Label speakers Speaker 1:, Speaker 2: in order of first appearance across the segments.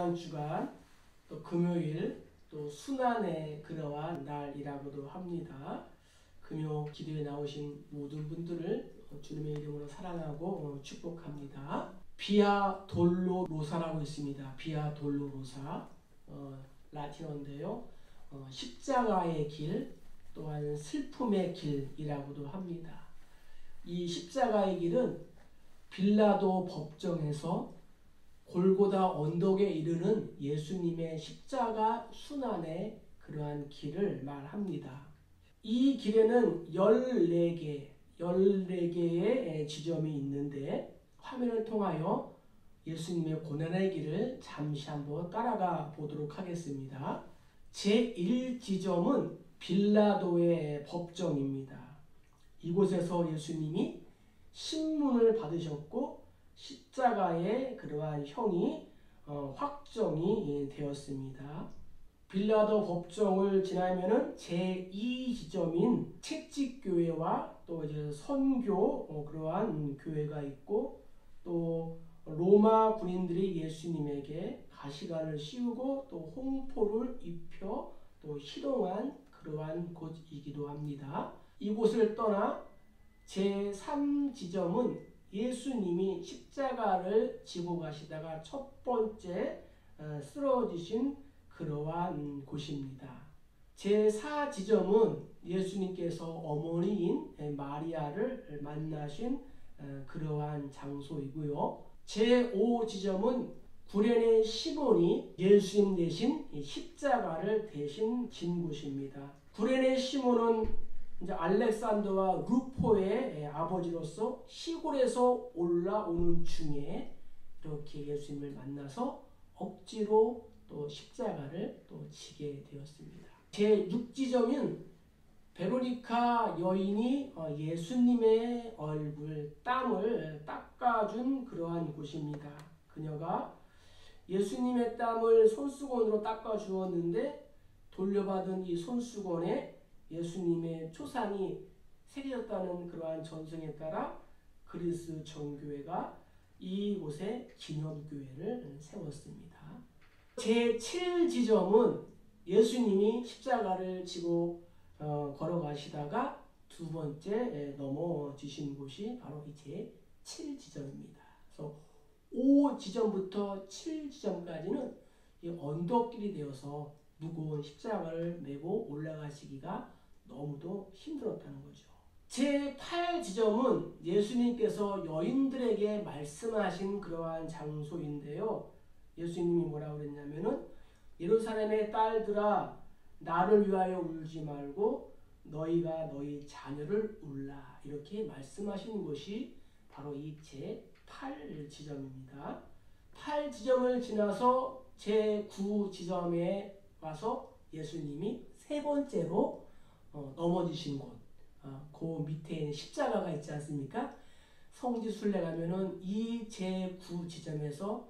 Speaker 1: 지난 주간 또 금요일 또 순환의 그러한 날이라고도 합니다. 금요 기도에 나오신 모든 분들을 주님의 이름으로 사랑하고 축복합니다. 비아 돌로로사라고 있습니다. 비아 돌로로사 라틴어인데요. 십자가의 길 또한 슬픔의 길이라고도 합니다. 이 십자가의 길은 빌라도 법정에서 골고다 언덕에 이르는 예수님의 십자가 순환의 그러한 길을 말합니다. 이 길에는 14개의 지점이 있는데 화면을 통하여 예수님의 고난의 길을 잠시 한번 따라가 보도록 하겠습니다. 제1지점은 빌라도의 법정입니다. 이곳에서 예수님이 신문을 받으셨고 십자가의 그러한 형이 확정이 되었습니다. 빌라도 법정을 지나면은 제2지점인 채찍교회와 또 이제 선교 그러한 교회가 있고 또 로마 군인들이 예수님에게 가시관을 씌우고 또 홍포를 입혀 또 희롱한 그러한 곳이기도 합니다. 이곳을 떠나 제3지점은 예수님이 십자가를 지고 가시다가 첫 번째 쓰러지신 그러한 곳입니다. 제4지점은 예수님께서 어머니인 마리아를 만나신 그러한 장소이고요. 제5지점은 구레네 시몬이 예수님 대신 십자가를 대신 진 곳입니다. 구레네 시몬은 이제 알렉산더와 루포의 아버지로서 시골에서 올라오는 중에 이렇게 예수님을 만나서 억지로 또 십자가를 또 지게 되었습니다. 제6지점은 베로니카 여인이 예수님의 얼굴 땀을 닦아준 그러한 곳입니다. 그녀가 예수님의 땀을 손수건으로 닦아주었는데 돌려받은 이 손수건에 예수님의 초상이 새겨졌다는 그러한 전승에 따라 그리스 정교회가 이곳에 기념교회를 세웠습니다. 제7지점은 예수님이 십자가를 지고 걸어가시다가 두 번째 넘어지신 곳이 바로 이 제7지점입니다. 그래서 5지점부터 7지점까지는 이 언덕길이 되어서 무거운 십자가를 메고 올라가시기가 너무도 힘들었다는 거죠. 제8지점은 예수님께서 여인들에게 말씀하신 그러한 장소인데요. 예수님이 뭐라고 그랬냐면은 예루살렘의 딸들아 나를 위하여 울지 말고 너희가 너희 자녀를 울라 이렇게 말씀하신 곳이 바로 이 제8지점입니다. 8지점을 지나서 제9지점에 와서 예수님이 세 번째로 넘어지신 곳, 그 밑에 십자가가 있지 않습니까? 성지순례 가면은 이 제9지점에서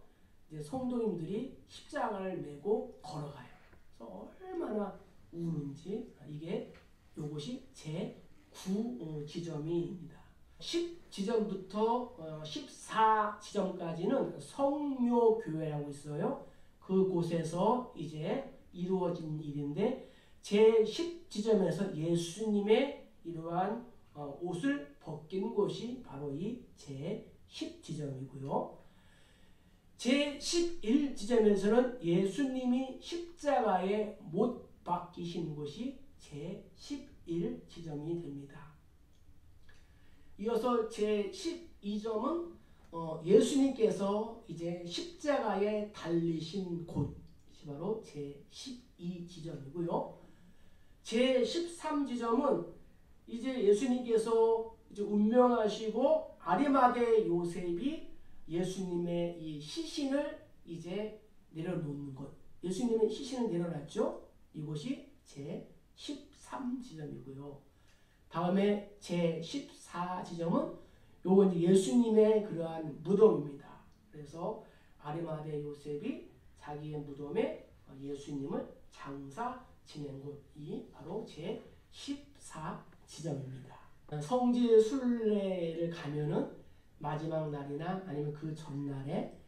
Speaker 1: 이제 성도님들이 십자가를 메고 걸어가요. 그래서 얼마나 우는지 이게 요것이 제9지점입니다. 10지점부터 14지점까지는 성묘교회라고 있어요. 그곳에서 이제 이루어진 일인데 제10지점에서 예수님의 이러한 옷을 벗긴 곳이 바로 이 제10지점이고요. 제11지점에서는 예수님이 십자가에 못 박히신 곳이 제11지점이 됩니다. 이어서 제12점은 예수님께서 이제 십자가에 달리신 곳이 바로 제12지점이고요. 제13지점은 이제 예수님께서 이제 운명하시고 아리마대 요셉이 예수님의 이 시신을 이제 내려놓는 곳. 예수님의 시신을 내려놨죠. 이곳이 제13지점이고요. 다음에 제14지점은 요건 이제 예수님의 그러한 무덤입니다. 그래서 아리마대 요셉이 자기의 무덤에 예수님을 장사 지낸 곳이 바로 제14지점입니다. 성지 순례를 가면은 마지막 날이나 아니면 그 전날에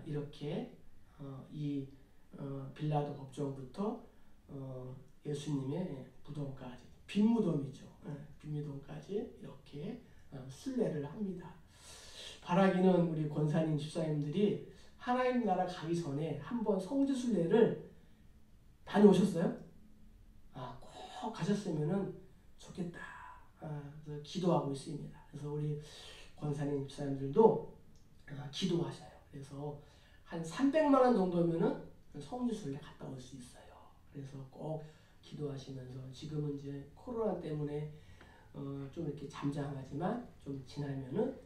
Speaker 1: 이렇게 빌라도 법정부터 예수님의 무덤까지, 빈무덤이죠. 빈무덤까지 이렇게 순례를 합니다. 바라기는 우리 권사님 집사님들이 하나님 나라 가기 전에 한번 성지순례를 다녀오셨어요? 꼭 가셨으면 좋겠다. 그래서 기도하고 있습니다. 그래서 우리 권사님 집사님들도 기도하셔요. 그래서 한 300만 원 정도면은 성지순례 갔다 올 수 있어요. 그래서 꼭 기도하시면서, 지금은 이제 코로나 때문에 좀 이렇게 잠잠하지만 좀 지나면은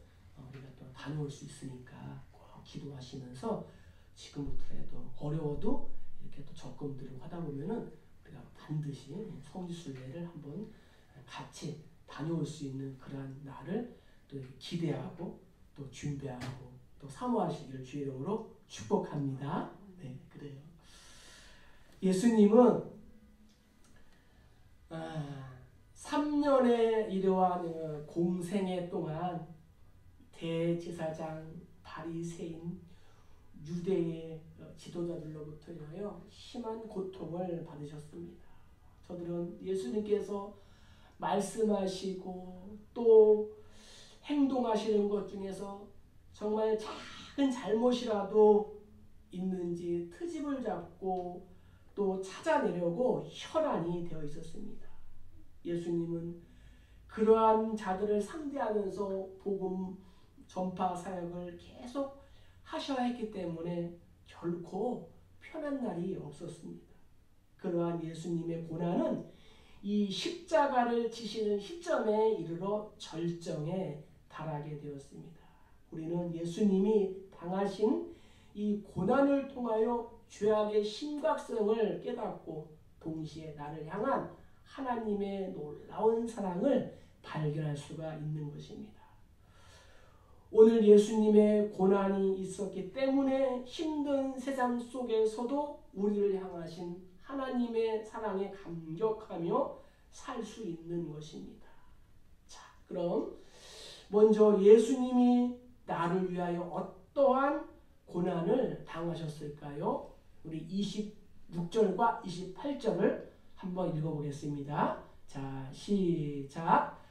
Speaker 1: 우리가 또 다녀올 수 있으니까 꼭 기도하시면서, 지금부터라도 어려워도 이렇게 또 적금 들고 하다 보면은 우리가 반드시 성지순례를 한번 같이 다녀올 수 있는 그러한 날을 또 기대하고 또 준비하고 또 사모하시기를 주의 이름으로 축복합니다. 네, 그래요. 예수님은 3년의 이러한 공생애 동안 대제사장, 바리새인, 유대의 지도자들로부터 인하여 심한 고통을 받으셨습니다. 저들은 예수님께서 말씀하시고 또 행동하시는 것 중에서 정말 작은 잘못이라도 있는지 트집을 잡고 또 찾아내려고 혈안이 되어 있었습니다. 예수님은 그러한 자들을 상대하면서 복음 전파 사역을 계속 하셔야 했기 때문에 결코 편한 날이 없었습니다. 그러한 예수님의 고난은 이 십자가를 지시는 시점에 이르러 절정에 달하게 되었습니다. 우리는 예수님이 당하신 이 고난을 통하여 죄악의 심각성을 깨닫고 동시에 나를 향한 하나님의 놀라운 사랑을 발견할 수가 있는 것입니다. 오늘 예수님의 고난이 있었기 때문에 힘든 세상 속에서도 우리를 향하신 하나님의 사랑에 감격하며 살 수 있는 것입니다. 자, 그럼 먼저 예수님이 나를 위하여 어떠한 고난을 당하셨을까요? 우리 26절과 28절을 한번 읽어보겠습니다. 자, 시작.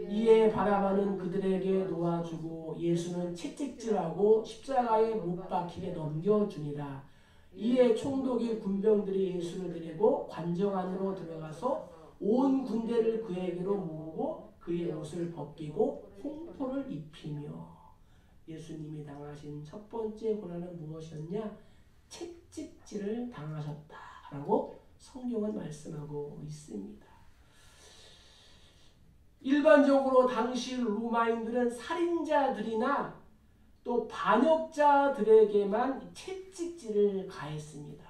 Speaker 1: 이에 바라바는 그들에게 놓아주고 예수는 채찍질하고 십자가에 못 박히게 넘겨주니라. 이에 총독이 군병들이 예수를 데리고 관정 안으로 들어가서 온 군대를 그에게로 모으고 그의 옷을 벗기고 홍포를 입히며. 예수님이 당하신 첫 번째 고난은 무엇이었냐? 채찍질을 당하셨다라고 성경은 말씀하고 있습니다. 일반적으로 당시 로마인들은 살인자들이나 또 반역자들에게만 채찍질을 가했습니다.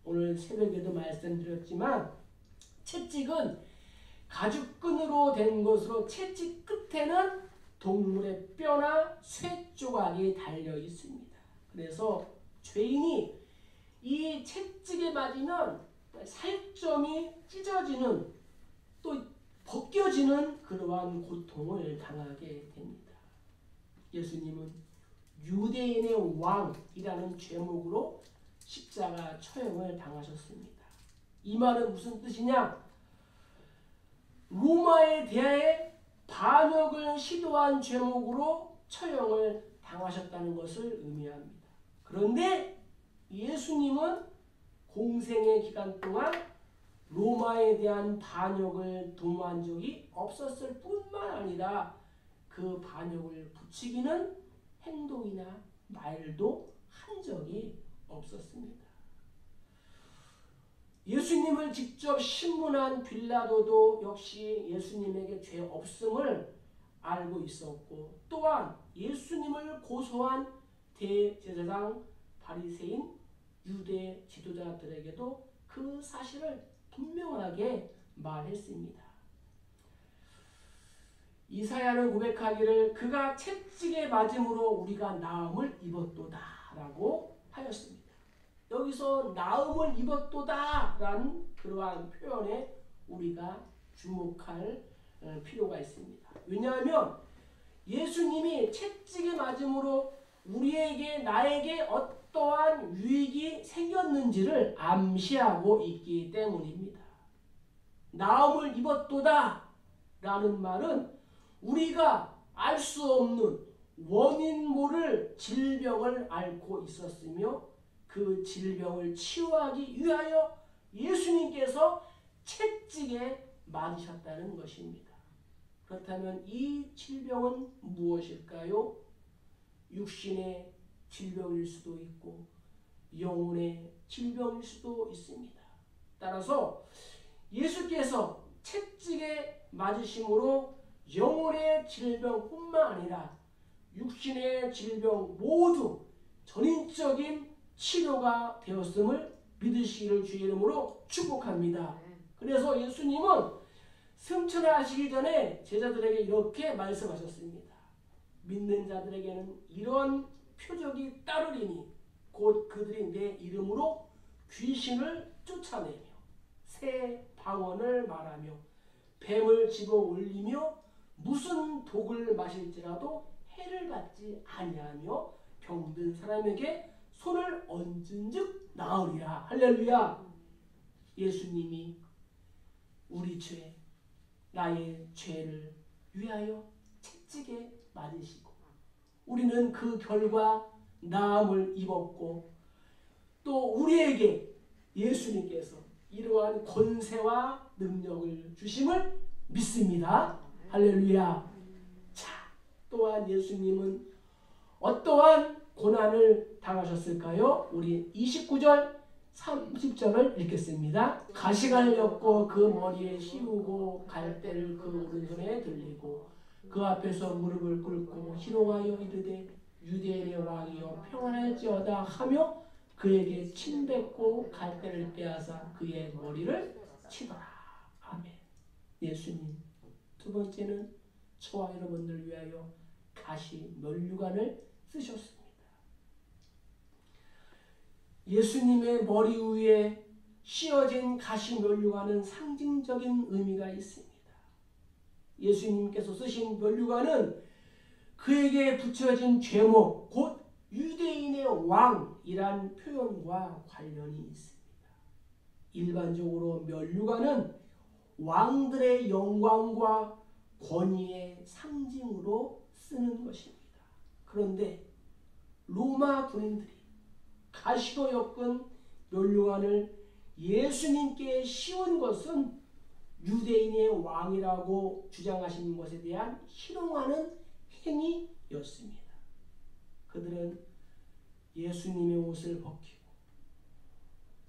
Speaker 1: 오늘 새벽에도 말씀드렸지만 채찍은 가죽끈으로 된 것으로 채찍 끝에는 동물의 뼈나 쇠 조각이 달려 있습니다. 그래서 죄인이 이 채찍에 맞으면 살점이 찢어지는 또 벗겨지는 그러한 고통을 당하게 됩니다. 예수님은 유대인의 왕이라는 제목으로 십자가 처형을 당하셨습니다. 이 말은 무슨 뜻이냐? 로마에 대하여 반역을 시도한 제목으로 처형을 당하셨다는 것을 의미합니다. 그런데 예수님은 공생의 기간 동안 로마에 대한 반역을 도모한 적이 없었을 뿐만 아니라 그 반역을 부추기는 행동이나 말도 한 적이 없었습니다. 예수님을 직접 신문한 빌라도도 역시 예수님에게 죄 없음을 알고 있었고, 또한 예수님을 고소한 대제사장, 바리새인, 유대 지도자들에게도 그 사실을 분명하게 말했습니다. 이사야는 고백하기를 그가 채찍에 맞음으로 우리가 나음을 입었도다 라고 하였습니다. 여기서 나음을 입었도다 라는 그러한 표현에 우리가 주목할 필요가 있습니다. 왜냐하면 예수님이 채찍에 맞음으로 우리에게, 나에게 어떠한 유익이 입었는지를 암시하고 있기 때문입니다. 나음을 입었도다 라는 말은 우리가 알 수 없는 원인 모를 질병을 앓고 있었으며 그 질병을 치유하기 위하여 예수님께서 채찍에 맞으셨다는 것입니다. 그렇다면 이 질병은 무엇일까요? 육신의 질병일 수도 있고 영혼의 질병일 수도 있습니다. 따라서 예수께서 채찍에 맞으심으로 영혼의 질병뿐만 아니라 육신의 질병 모두 전인적인 치료가 되었음을 믿으시기를 주의 이름으로 축복합니다. 그래서 예수님은 승천하시기 전에 제자들에게 이렇게 말씀하셨습니다. 믿는 자들에게는 이런 표적이 따르리니 곧 그들이 내 이름으로 귀신을 쫓아내며 새 방언을 말하며 뱀을 집어 올리며 무슨 독을 마실지라도 해를 받지 아니하며 병든 사람에게 손을 얹은즉 나으리라. 할렐루야. 예수님이 우리 죄, 나의 죄를 위하여 채찍에 맞으시고 우리는 그 결과 나음을 입었고 또 우리에게 예수님께서 이러한 권세와 능력을 주심을 믿습니다. 할렐루야. 자, 또한 예수님은 어떠한 고난을 당하셨을까요? 우리 29절 30절을 읽겠습니다. 가시관을 엮고 그 머리에 씌우고 갈대를 그 오른손에 들리고 그 앞에서 무릎을 꿇고 희롱하여 이르되 유대인의 왕이여 평안할지어다 하며 그에게 침뱉고 갈대를 빼앗아 그의 머리를 치더라. 아멘. 예수님. 두 번째는 저와 여러분들을 위하여 가시 면류관을 쓰셨습니다. 예수님의 머리 위에 씌어진 가시 면류관은 상징적인 의미가 있습니다. 예수님께서 쓰신 면류관은 그에게 붙여진 죄목, 곧 유대인의 왕이란 표현과 관련이 있습니다. 일반적으로 면류관은 왕들의 영광과 권위의 상징으로 쓰는 것입니다. 그런데 로마 군인들이 가시로 엮은 면류관을 예수님께 씌운 것은 유대인의 왕이라고 주장하시는 것에 대한 희롱하는 행위였습니다. 그들은 예수님의 옷을 벗기고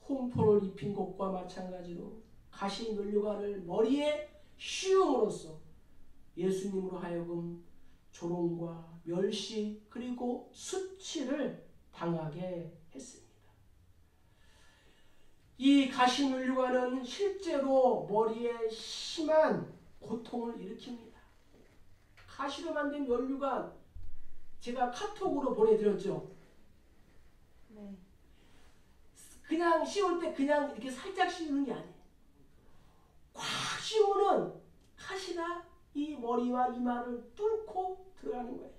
Speaker 1: 홍포를 입힌 것과 마찬가지로 가시 면류관을 머리에 씌움으로써 예수님으로 하여금 조롱과 멸시 그리고 수치를 당하게 했습니다. 이 가시 면류관은 실제로 머리에 심한 고통을 일으킵니다. 가시로 만든 면류관 제가 카톡으로 보내드렸죠.
Speaker 2: 네.
Speaker 1: 그냥 씌울 때 그냥 이렇게 살짝 씌우는 게 아니에요. 꽉 씌우는 가시가 이 머리와 이마를 뚫고 들어가는 거예요.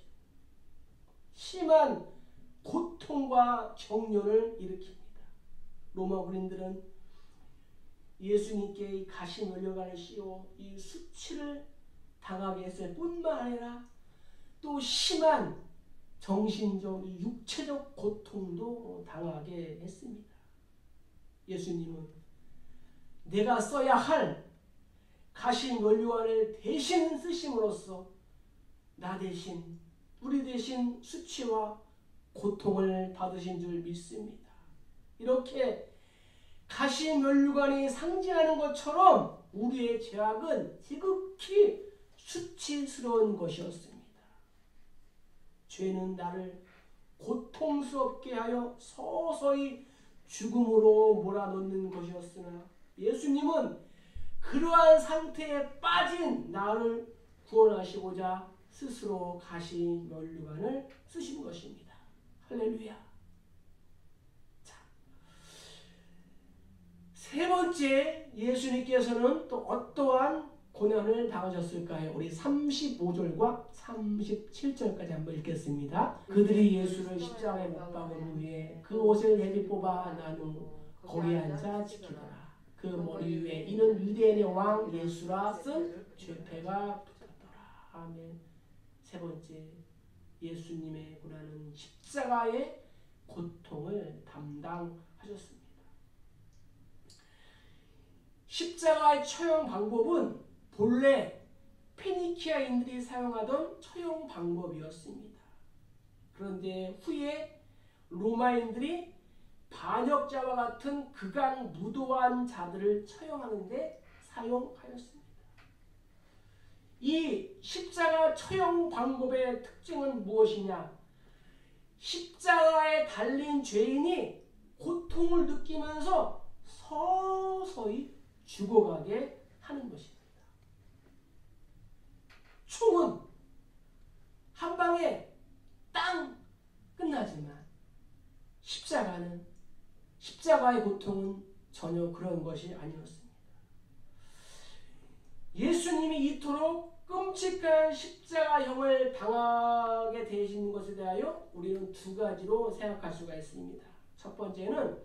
Speaker 1: 심한 고통과 정련을 일으킵니다. 로마 군인들은 예수님께 이 가시 면류관을 씌워 이 수치를 당하게 했을 뿐만 아니라 또 심한 정신적, 육체적 고통도 당하게 했습니다. 예수님은 내가 써야 할 가시 면류관을 대신 쓰심으로써 나 대신, 우리 대신 수치와 고통을 받으신 줄 믿습니다. 이렇게 가시 면류관이 상징하는 것처럼 우리의 죄악은 지극히 수치스러운 것이었습니다. 죄는 나를 고통스럽게 하여 서서히 죽음으로 몰아넣는 것이었으나 예수님은 그러한 상태에 빠진 나를 구원하시고자 스스로 가시 면류관을 쓰신 것입니다. 할렐루야. 자, 세 번째 예수님께서는 또 어떠한 고난을 당하셨을까요? 우리 35절과 37절까지 한번 읽겠습니다. 그들이 예수를 십자가에 못 박은 후에 그 옷을 내리 뽑아 나누 거기 앉아 지키더라. 그 머리 위에 이는 유대인의 왕 예수라 쓴 죄패가 붙었더라. 아멘. 세 번째, 예수님의 고난은 십자가의 고통을 담당하셨습니다. 십자가의 처형 방법은 본래 페니키아인들이 사용하던 처형 방법이었습니다. 그런데 후에 로마인들이 반역자와 같은 극악무도한 자들을 처형하는 데 사용하였습니다. 이 십자가 처형 방법의 특징은 무엇이냐? 십자가에 달린 죄인이 고통을 느끼면서 서서히 죽어가게 하는 것입니다. 총은 한 방에 땅 끝나지만 십자가의 고통은 전혀 그런 것이 아니었습니다. 예수님이 이토록 끔찍한 십자가형을 당하게 되신 것에 대하여 우리는 두 가지로 생각할 수가 있습니다. 첫 번째는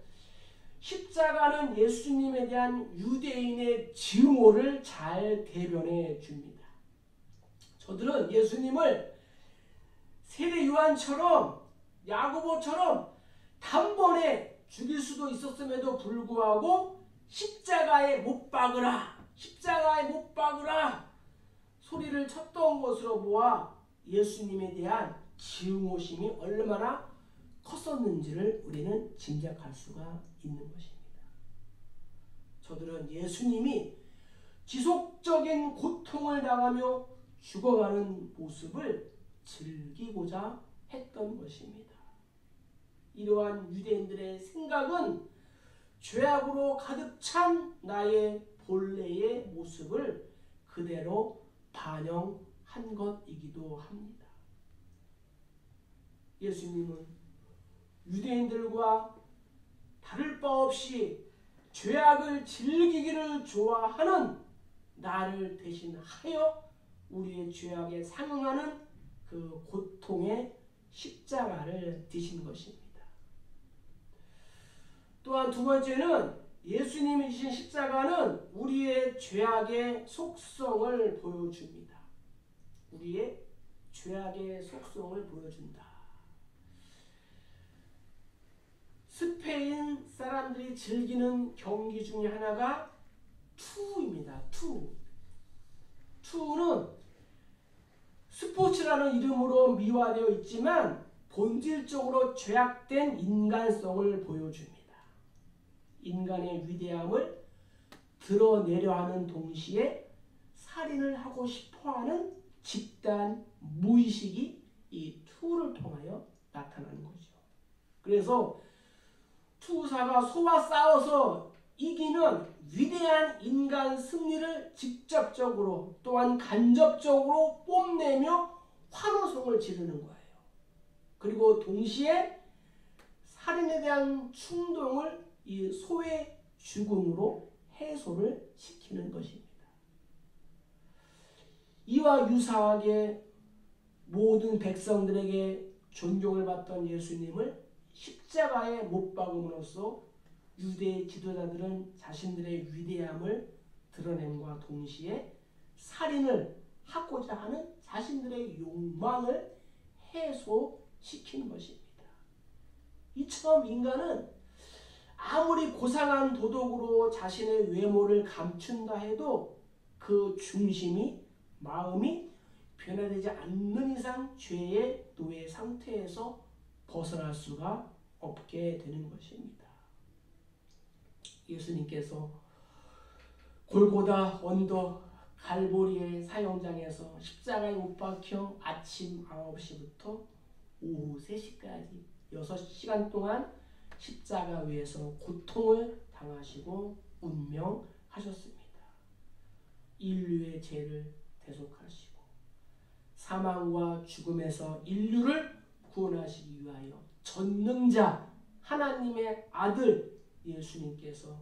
Speaker 1: 십자가는 예수님에 대한 유대인의 증오를 잘 대변해 줍니다. 저들은 예수님을 세례 요한처럼 야고보처럼 단번에 죽일 수도 있었음에도 불구하고 십자가에 못 박으라, 십자가에 못 박으라 소리를 쳤던 것으로 보아 예수님에 대한 증오심이 얼마나 컸었는지를 우리는 짐작할 수가 있는 것입니다. 저들은 예수님이 지속적인 고통을 당하며 죽어가는 모습을 즐기고자 했던 것입니다. 이러한 유대인들의 생각은 죄악으로 가득 찬 나의 본래의 모습을 그대로 반영한 것이기도 합니다. 예수님은 유대인들과 다를 바 없이 죄악을 즐기기를 좋아하는 나를 대신하여 우리의 죄악에 상응하는 그 고통의 십자가를 지신 것입니다. 또한 두 번째는 예수님이 지신 십자가는 우리의 죄악의 속성을 보여줍니다. 우리의 죄악의 속성을 보여준다. 스페인 사람들이 즐기는 경기 중에 하나가 투입니다. 투는 스포츠라는 이름으로 미화되어 있지만 본질적으로 죄악된 인간성을 보여줍니다. 인간의 위대함을 드러내려 하는 동시에 살인을 하고 싶어하는 집단 무의식이 이 투를 통하여 나타나는 거죠. 그래서 투사가 소와 싸워서 이기는 위대한 인간 승리를 직접적으로 또한 간접적으로 뽐내며 환호성을 지르는 거예요. 그리고 동시에 살인에 대한 충동을 이 소의 죽음으로 해소를 시키는 것입니다. 이와 유사하게 모든 백성들에게 존경을 받던 예수님을 십자가에 못 박음으로써 유대 지도자들은 자신들의 위대함을 드러냄과 동시에 살인을 하고자 하는 자신들의 욕망을 해소시키는 것입니다. 이처럼 인간은 아무리 고상한 도덕으로 자신의 외모를 감춘다 해도 그 중심이 마음이 변화되지 않는 이상 죄의 노예 상태에서 벗어날 수가 없게 되는 것입니다. 예수님께서 골고다 언덕 갈보리의 사형장에서 십자가에 못 박혀 아침 9시부터 오후 3시까지 6시간 동안 십자가 위에서 고통을 당하시고 운명하셨습니다. 인류의 죄를 대속하시고 사망과 죽음에서 인류를 구원하시기 위하여 전능자 하나님의 아들 예수님께서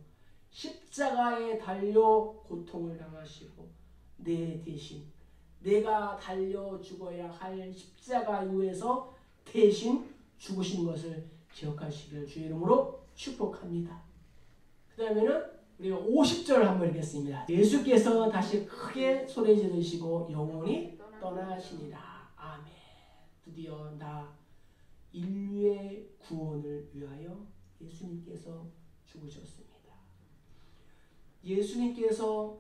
Speaker 1: 십자가에 달려 고통을 당하시고 내 대신 내가 달려 죽어야 할 십자가 위에서 대신 죽으신 것을 기억하시길 주의 이름으로 축복합니다. 그 다음에는 우리가 50절 한번 읽겠습니다. 예수께서 다시 크게 소리 지르시고 영원히 떠나시니라. 아멘. 드디어 나 인류의 구원을 위하여 예수님께서 죽으셨습니다. 예수님께서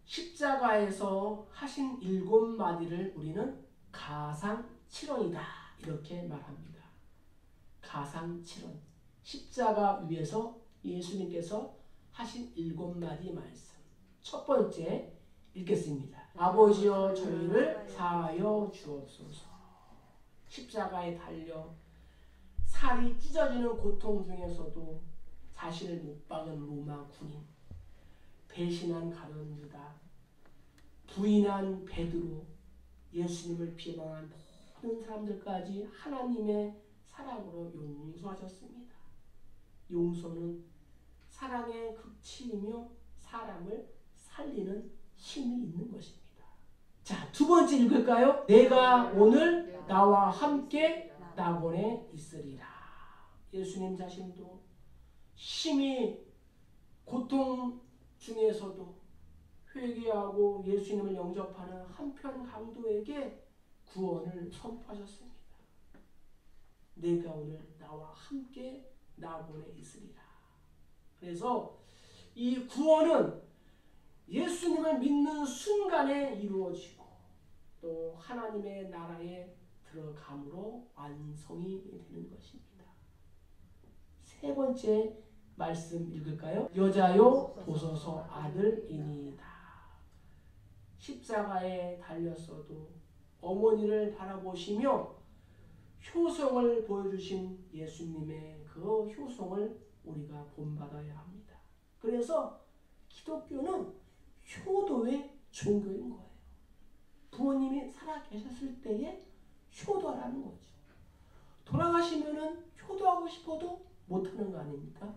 Speaker 1: 십자가에서 하신 7마디를 우리는 가상칠언이다 이렇게 말합니다. 가상칠언. 십자가 위에서 예수님께서 하신 7마디 말씀. 첫 번째 읽겠습니다. 아버지여 저희를 사하여 주옵소서. 십자가에 달려 살이 찢어지는 고통 중에서도 자신을 못 박은 로마 군인, 배신한 가룟 유다, 부인한 베드로, 예수님을 비방한 모든 사람들까지 하나님의 사랑으로 용서하셨습니다. 용서는 사랑의 극치이며 사람을 살리는 힘이 있는 것입니다. 자, 두 번째 읽을까요? 내가 오늘 나와 함께 낙원에 있으리라. 예수님 자신도 심히 고통 중에서도 회개하고 예수님을 영접하는 한편 강도에게 구원을 선포하셨습니다. 내가 오늘 나와 함께 낙원에 있으리라. 그래서 이 구원은 예수님을 믿는 순간에 이루어지고 또 하나님의 나라에 들어감으로 완성이 되는 것입니다. 세 번째 말씀 읽을까요? 여자요 보소서 아들이니이다. 십자가에 달렸어도 어머니를 바라보시며 효성을 보여주신 예수님의 그 효성을 우리가 본받아야 합니다. 그래서 기독교는 효도의 종교인 거예요. 부모님이 살아계셨을 때에 효도하라는 거죠. 돌아가시면은 효도하고 싶어도 못하는 거 아닙니까?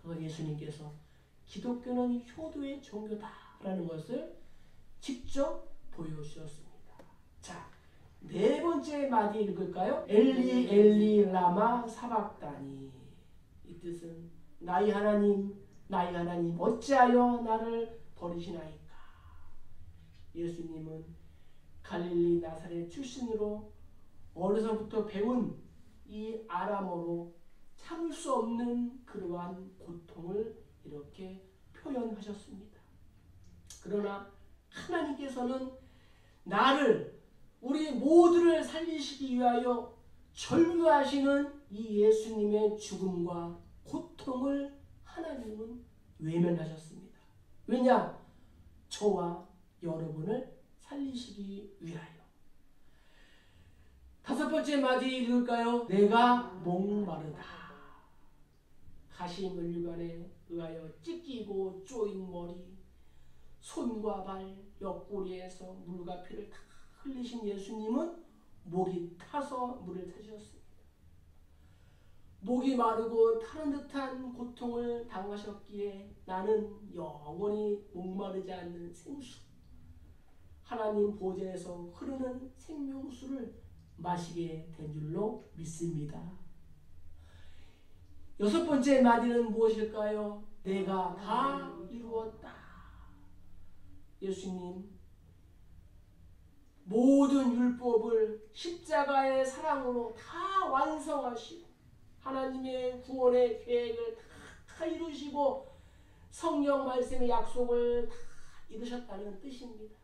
Speaker 1: 그거 예수님께서 기독교는 효도의 종교다라는 것을 직접 보여주셨습니다. 자, 네 번째 마디 읽을까요? 엘리 엘리 라마 사박다니. 이 뜻은 나의 하나님 어찌하여 나를 버리시나이까. 예수님은 갈릴리 나사렛 출신으로 어려서부터 배운 이 아람어로 참을 수 없는 그러한 고통을 이렇게 표현하셨습니다. 그러나 하나님께서는 나를 우리 모두를 살리시기 위하여 절규하시는 이 예수님의 죽음과 고통을 하나님은 외면하셨습니다. 왜냐? 저와 여러분을 살리시기 위하여. 다섯 번째 마디 읽을까요? 내가 목마르다. 가시면류관에 의하여 찢기고 쪼인 머리, 손과 발, 옆구리에서 물과 피를 다 흘리신 예수님은 목이 타서 물을 타셨습니다. 목이 마르고 타는 듯한 고통을 당하셨기에 나는 영원히 목마르지 않는 생수, 하나님 보좌에서 흐르는 생명수를 마시게 된 줄로 믿습니다. 여섯 번째 마디는 무엇일까요? 내가 다 이루었다. 예수님 모든 율법을 십자가의 사랑으로 다 완성하시고 하나님의 구원의 계획을 다 이루시고 성령 말씀의 약속을 다 이루셨다는 뜻입니다.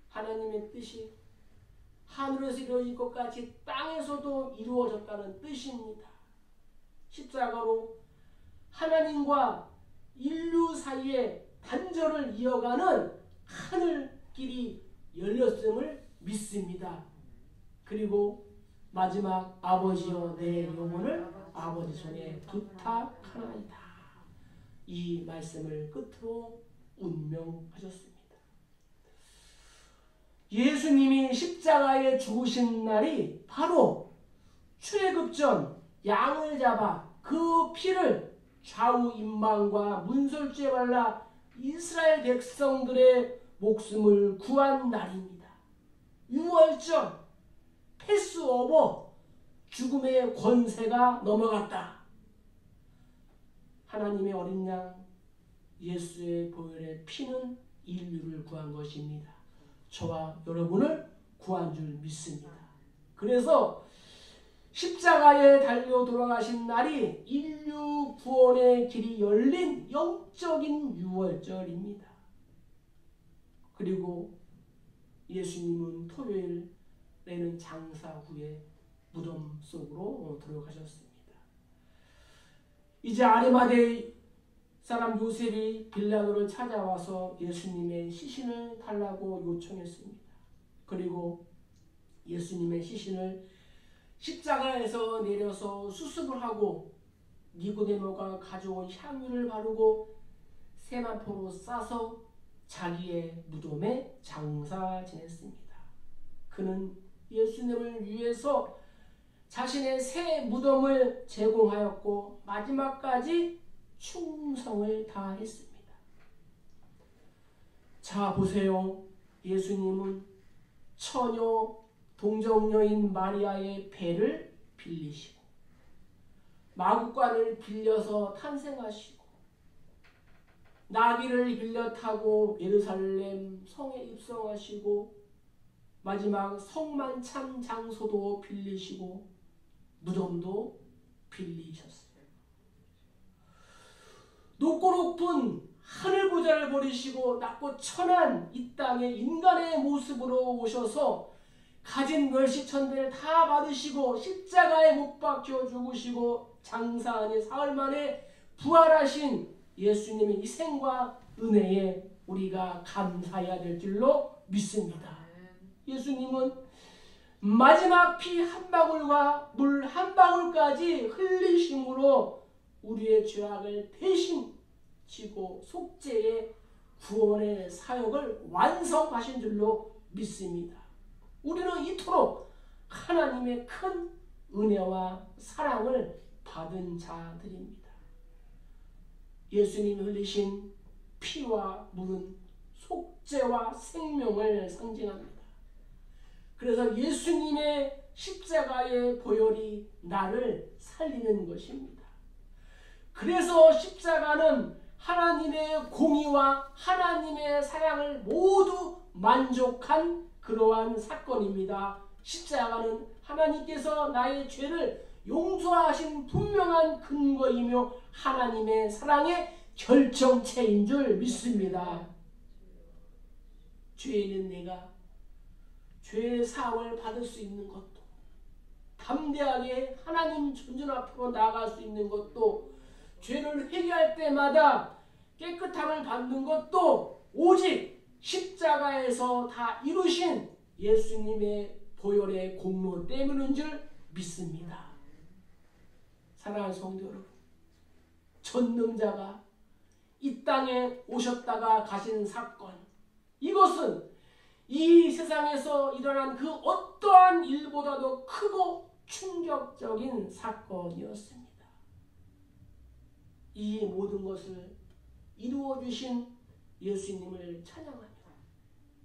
Speaker 1: 하나님의 뜻이 하늘에서 이루어진 것 같이 땅에서도 이루어졌다는 뜻입니다. 십자가로 하나님과 인류 사이에 단절을 이어가는 하늘길이 열렸음을 믿습니다. 그리고 마지막 아버지여 내 영혼을 아버지 손에 부탁하나이다. 이 말씀을 끝으로 운명하셨습니다. 예수님이 십자가에 죽으신 날이 바로 출애굽 전 양을 잡아 그 피를 좌우 임망과 문설주에 발라 이스라엘 백성들의 목숨을 구한 날입니다. 유월절 패스오버 죽음의 권세가 넘어갔다. 하나님의 어린 양 예수의 보혈의 피는 인류를 구한 것입니다. 저와 여러분을 구한 줄 믿습니다. 그래서 십자가에 달려 돌아가신 날이 인류 구원의 길이 열린 영적인 유월절입니다. 그리고 예수님은 토요일에는 장사 후에 무덤 속으로 들어가셨습니다. 이제 아리마대 사람 요셉이 빌라도를 찾아와서 예수님의 시신을 달라고 요청했습니다. 그리고 예수님의 시신을 십자가에서 내려서 수습을 하고 니고데모가 가져온 향유를 바르고 세마포로 싸서 자기의 무덤에 장사 지냈습니다. 그는 예수님을 위해서 자신의 새 무덤을 제공하였고 마지막까지 충성을 다했습니다. 자 보세요. 예수님은 처녀 동정녀인 마리아의 배를 빌리시고 마구간을 빌려서 탄생하시고 나귀를 빌려 타고 예루살렘 성에 입성하시고 마지막 성만찬 장소도 빌리시고 무덤도 빌리셨어요. 높고 높은 하늘 보좌를 버리시고 낮고 천한 이 땅에 인간의 모습으로 오셔서 가진 멸시천대를 다 받으시고 십자가에 못 박혀 죽으시고 장사 안에 사흘 만에 부활하신 예수님의 희생과 은혜에 우리가 감사해야 될 줄로 믿습니다. 예수님은 마지막 피 한 방울과 물 한 방울까지 흘리심으로 우리의 죄악을 대신 지고 속죄의 구원의 사역을 완성하신 줄로 믿습니다. 우리는 이토록 하나님의 큰 은혜와 사랑을 받은 자들입니다. 예수님이 흘리신 피와 물은 속죄와 생명을 상징합니다. 그래서 예수님의 십자가의 보혈이 나를 살리는 것입니다. 그래서 십자가는 하나님의 공의와 하나님의 사랑을 모두 만족한 그러한 사건입니다. 십자가는 하나님께서 나의 죄를 용서하신 분명한 근거이며 하나님의 사랑의 결정체인 줄 믿습니다. 죄 있는 내가 죄의 사함을 받을 수 있는 것도 담대하게 하나님 존전 앞으로 나아갈 수 있는 것도 죄를 회개할 때마다 깨끗함을 받는 것도 오직 십자가에서 다 이루신 예수님의 보혈의 공로 때문인 줄 믿습니다. 사랑하는 성도 여러분, 전능자가 이 땅에 오셨다가 가신 사건, 이것은 이 세상에서 일어난 그 어떠한 일보다도 크고 충격적인 사건이었습니다. 이 모든 것을 이루어 주신 예수님을 찬양하며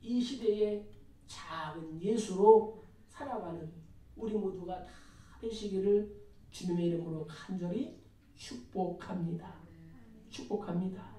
Speaker 1: 이 시대의 작은 예수로 살아가는 우리 모두가 다 되시기를 주님의 이름으로 간절히 축복합니다. 축복합니다.